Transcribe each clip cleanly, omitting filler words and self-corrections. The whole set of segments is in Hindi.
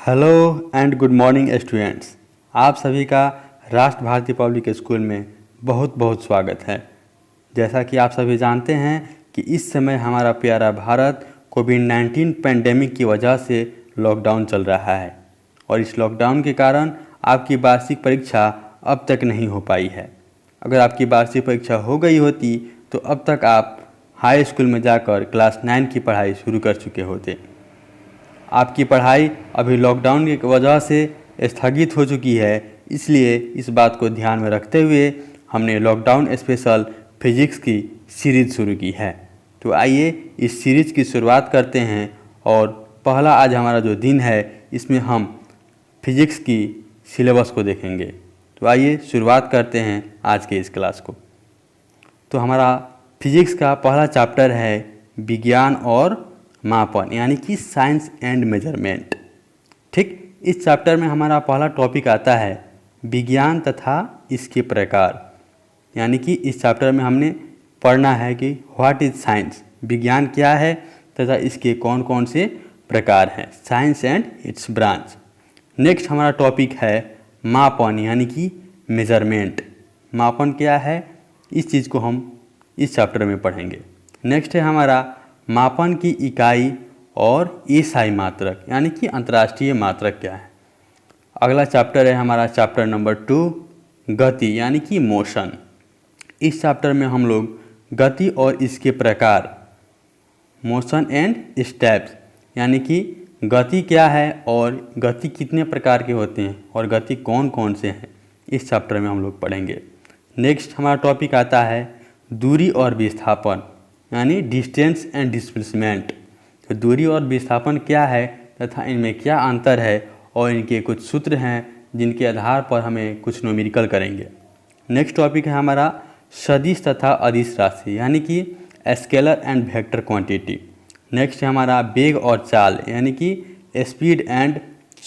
Hello and good morning students. आप सभी का राष्ट्र भारती पब्लिक स्कूल में बहुत बहुत स्वागत है। जैसा कि आप सभी जानते हैं कि इस समय हमारा प्यारा भारत कोविड-19 पैंडेमिक की वजह से लॉकडाउन चल रहा है और इस लॉकडाउन के कारण आपकी वार्षिक परीक्षा अब तक नहीं हो पाई है। अगर आपकी वार्षिक परीक्षा हो गई होती तो अब तक आप हाई स्कूल में जाकर क्लास 9 की पढ़ाई शुरू कर चुके होते। आपकी पढ़ाई अभी लॉकडाउन की वजह से स्थगित हो चुकी है, इसलिए इस बात को ध्यान में रखते हुए हमने लॉकडाउन स्पेशल फिजिक्स की सीरीज़ शुरू की है। तो आइए इस सीरीज़ की शुरुआत करते हैं और पहला आज हमारा जो दिन है इसमें हम फिजिक्स की सिलेबस को देखेंगे। तो आइए शुरुआत करते हैं आज के इस क्लास को। तो हमारा फिजिक्स का पहला चैप्टर है विज्ञान और मापन, यानी कि साइंस एंड मेजरमेंट। ठीक, इस चैप्टर में हमारा पहला टॉपिक आता है विज्ञान तथा इसके प्रकार, यानी कि इस चैप्टर में हमने पढ़ना है कि व्हाट इज साइंस, विज्ञान क्या है तथा इसके कौन कौन से प्रकार हैं, science and it's branch. Next हमारा टॉपिक है मापन, यानी कि मेजरमेंट। मापन क्या है, इस चीज़ को हम इस चैप्टर में पढ़ेंगे। नेक्स्ट है हमारा मापन की इकाई और एसआई मात्रक, यानी कि अंतर्राष्ट्रीय मात्रक क्या है। अगला चैप्टर है हमारा चैप्टर नंबर 2 गति, यानी कि मोशन। इस चैप्टर में हम लोग गति और इसके प्रकार, मोशन एंड स्टेप्स, यानी कि गति क्या है और गति कितने प्रकार के होते हैं और गति कौन कौन से हैं, इस चैप्टर में हम लोग पढ़ेंगे। नेक्स्ट हमारा टॉपिक आता है दूरी और विस्थापन, यानी डिस्टेंस एंड डिस्प्लेसमेंट। तो दूरी और विस्थापन क्या है तथा इनमें क्या अंतर है और इनके कुछ सूत्र हैं जिनके आधार पर हमें कुछ न्यूमेरिकल करेंगे। नेक्स्ट टॉपिक है हमारा सदिश तथा अदिश राशि, यानी कि scalar and vector quantity. Next है हमारा वेग और चाल, यानी कि स्पीड एंड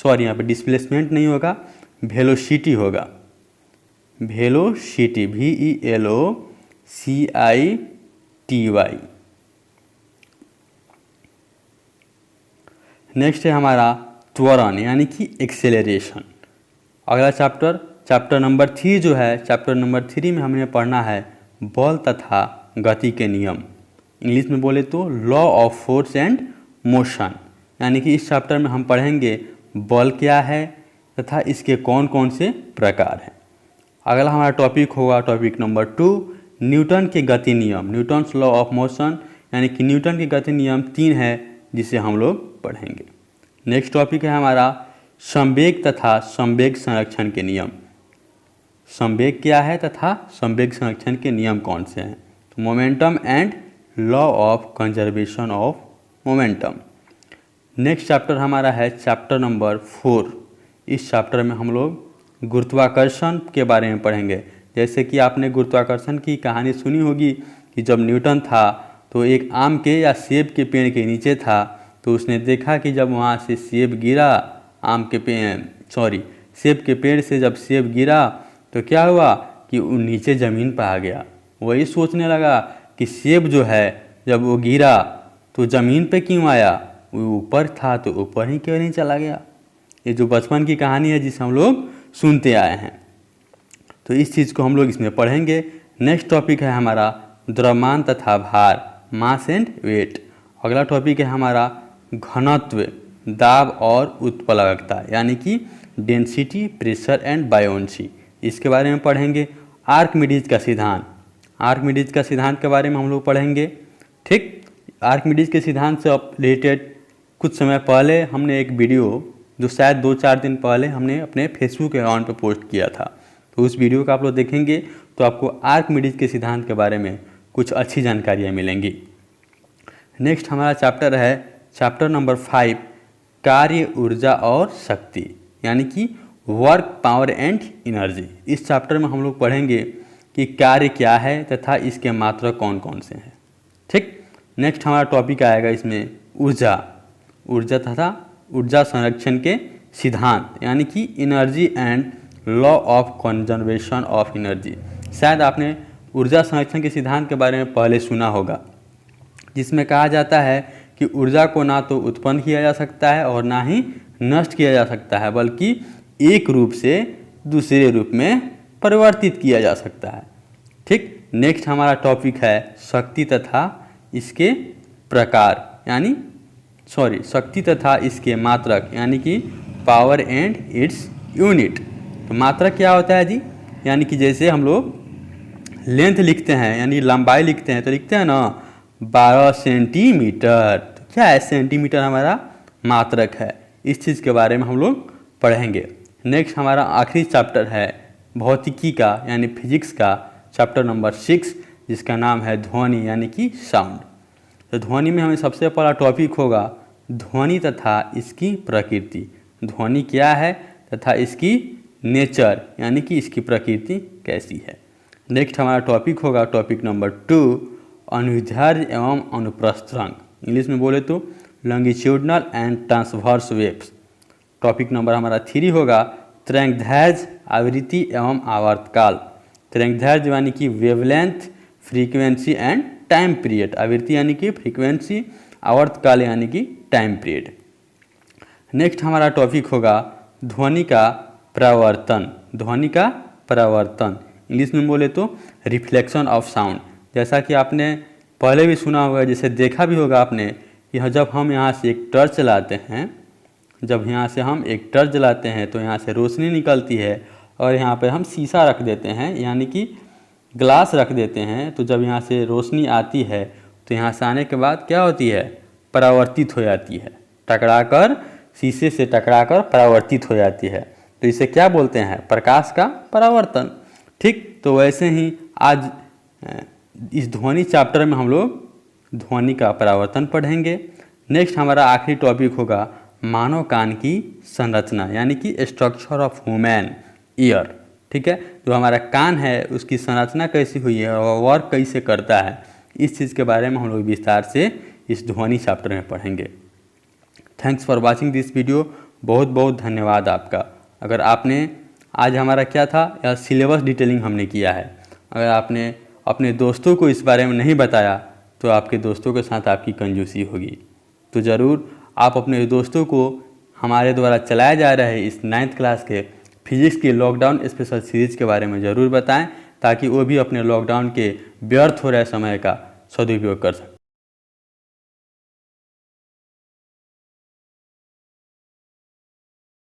यहाँ पे डिस्प्लेसमेंट नहीं होगा, वेलोसिटी होगा, वेलोसिटी VELOCITY। नेक्स्ट है हमारा त्वरण, यानी कि एक्सेलरेशन। अगला चैप्टर नंबर 3 जो है, चैप्टर नंबर 3 में हमने पढ़ना है बल तथा गति के नियम, इंग्लिश में बोले तो law of force and motion. यानी कि इस चैप्टर में हम पढ़ेंगे बल क्या है तथा इसके कौन कौन से प्रकार हैं। अगला हमारा टॉपिक होगा टॉपिक नंबर 2 न्यूटन के गति नियम, न्यूटन्स लॉ ऑफ मोशन, यानी कि न्यूटन के गति नियम 3 है जिसे हम लोग पढ़ेंगे। नेक्स्ट टॉपिक है हमारा संवेग तथा संवेग संरक्षण के नियम, संवेग क्या है तथा संवेग संरक्षण के नियम कौन से हैं। तो momentum and law of conservation of momentum. Next chapter हमारा है चैप्टर नंबर 4। इस चैप्टर में हम लोग गुरुत्वाकर्षण के बारे में पढ़ेंगे। जैसे कि आपने गुरुत्वाकर्षण की कहानी सुनी होगी कि जब न्यूटन था तो एक आम के या सेब के पेड़ के नीचे था, तो उसने देखा कि जब वहाँ से सेब गिरा, सेब के पेड़ से जब सेब गिरा तो क्या हुआ कि वो नीचे ज़मीन पर आ गया। वही सोचने लगा कि सेब जो है जब वो गिरा तो ज़मीन पे क्यों आया, वो ऊपर था तो ऊपर ही क्यों नहीं चला गया। ये जो बचपन की कहानी है जिसे हम लोग सुनते आए हैं, तो इस चीज़ को हम लोग इसमें पढ़ेंगे। नेक्स्ट टॉपिक है हमारा द्रव्यमान तथा भार, मास एंड वेट। अगला टॉपिक है हमारा घनत्व, दाब और उत्प्लावकता, यानी कि डेंसिटी, प्रेशर एंड बायोन्सी, इसके बारे में पढ़ेंगे। आर्किमिडीज का सिद्धांत, आर्किमिडीज का सिद्धांत के बारे में हम लोग पढ़ेंगे। ठीक, आर्किमिडीज के सिद्धांत से रिलेटेड कुछ समय पहले हमने एक वीडियो जो शायद 2-4 दिन पहले हमने अपने फेसबुक अकाउंट पर पोस्ट किया था, तो उस वीडियो को आप लोग देखेंगे तो आपको आर्किमिडीज के सिद्धांत के बारे में कुछ अच्छी जानकारियाँ मिलेंगी। नेक्स्ट हमारा चैप्टर है चैप्टर नंबर 5 कार्य, ऊर्जा और शक्ति, यानी कि वर्क, पावर एंड एनर्जी। इस चैप्टर में हम लोग पढ़ेंगे कि कार्य क्या है तथा इसके मात्रक कौन कौन से हैं। ठीक, नेक्स्ट हमारा टॉपिक आएगा इसमें ऊर्जा तथा ऊर्जा संरक्षण के सिद्धांत, यानी कि energy and law of conservation of energy. शायद आपने ऊर्जा संरक्षण के सिद्धांत के बारे में पहले सुना होगा, जिसमें कहा जाता है कि ऊर्जा को ना तो उत्पन्न किया जा सकता है और ना ही नष्ट किया जा सकता है, बल्कि एक रूप से दूसरे रूप में परिवर्तित किया जा सकता है। ठीक, नेक्स्ट हमारा टॉपिक है शक्ति तथा इसके प्रकार, यानी शक्ति तथा इसके मात्रक, यानी कि पावर एंड इट्स यूनिट। तो मात्रक क्या होता है जी? यानी कि जैसे हम लोग लेंथ लिखते हैं, यानी लंबाई लिखते हैं, तो लिखते हैं ना 12 सेंटीमीटर। तो क्या है? सेंटीमीटर हमारा मात्रक है। इस चीज़ के बारे में हम लोग पढ़ेंगे। नेक्स्ट हमारा आखिरी चैप्टर है भौतिकी का, यानी फिजिक्स का, चैप्टर नंबर 6, जिसका नाम है ध्वनि, यानी कि साउंड। तो ध्वनि में हमें सबसे पहला टॉपिक होगा ध्वनि तथा इसकी प्रकृति। ध्वनि क्या है तथा इसकी नेचर, यानी कि इसकी प्रकृति कैसी है। नेक्स्ट हमारा टॉपिक होगा टॉपिक नंबर 2 अनुदैर्ध्य एवं अनुप्रस्थांक। इंग्लिश में बोले तो longitudinal and transverse waves. Topic number हमारा 3 होगा तरंगदैर्ध्य, आवृत्ति एवं आवर्तकाल। तरंगदैर्ध्य यानी कि wavelength, frequency and time period. आवृत्ति यानी कि फ्रीक्वेंसी, आवर्तकाल यानी कि टाइम पीरियड। नेक्स्ट हमारा टॉपिक होगा ध्वनि का परावर्तन। ध्वनि का परावर्तन, इंग्लिश में बोले तो रिफ्लेक्शन ऑफ साउंड। जैसा कि आपने पहले भी सुना होगा, जैसे देखा भी होगा आपने कि जब हम यहाँ से एक टर्च चलाते हैं, तो यहाँ से रोशनी निकलती है और यहाँ पे हम शीशा रख देते हैं, यानी कि ग्लास रख देते हैं। तो जब यहाँ से रोशनी आती है तो यहाँ से आने के बाद क्या होती है? परावर्तित हो जाती है, टकराकर, शीशे से टकराकर परावर्तित हो जाती है। तो इसे क्या बोलते हैं? प्रकाश का परावर्तन। ठीक, तो वैसे ही आज इस ध्वनि चैप्टर में हम लोग ध्वनि का परावर्तन पढ़ेंगे। नेक्स्ट हमारा आखिरी टॉपिक होगा मानव कान की संरचना, यानी कि स्ट्रक्चर ऑफ ह्यूमन ईयर। ठीक है, जो हमारा कान है उसकी संरचना कैसी हुई है और वर्क कैसे करता है, इस चीज़ के बारे में हम लोग विस्तार से इस ध्वनि चैप्टर में पढ़ेंगे। Thanks for watching this video. बहुत बहुत धन्यवाद आपका। अगर आपने आज हमारा क्या था, या सिलेबस डिटेलिंग हमने किया है, अगर आपने अपने दोस्तों को इस बारे में नहीं बताया तो आपके दोस्तों के साथ आपकी कंजूसी होगी। तो ज़रूर आप अपने दोस्तों को हमारे द्वारा चलाया जा रहे इस 9th क्लास के फिजिक्स के लॉकडाउन स्पेशल सीरीज़ के बारे में ज़रूर बताएं, ताकि वो भी अपने लॉकडाउन के व्यर्थ हो रहे समय का सदुपयोग कर सकें।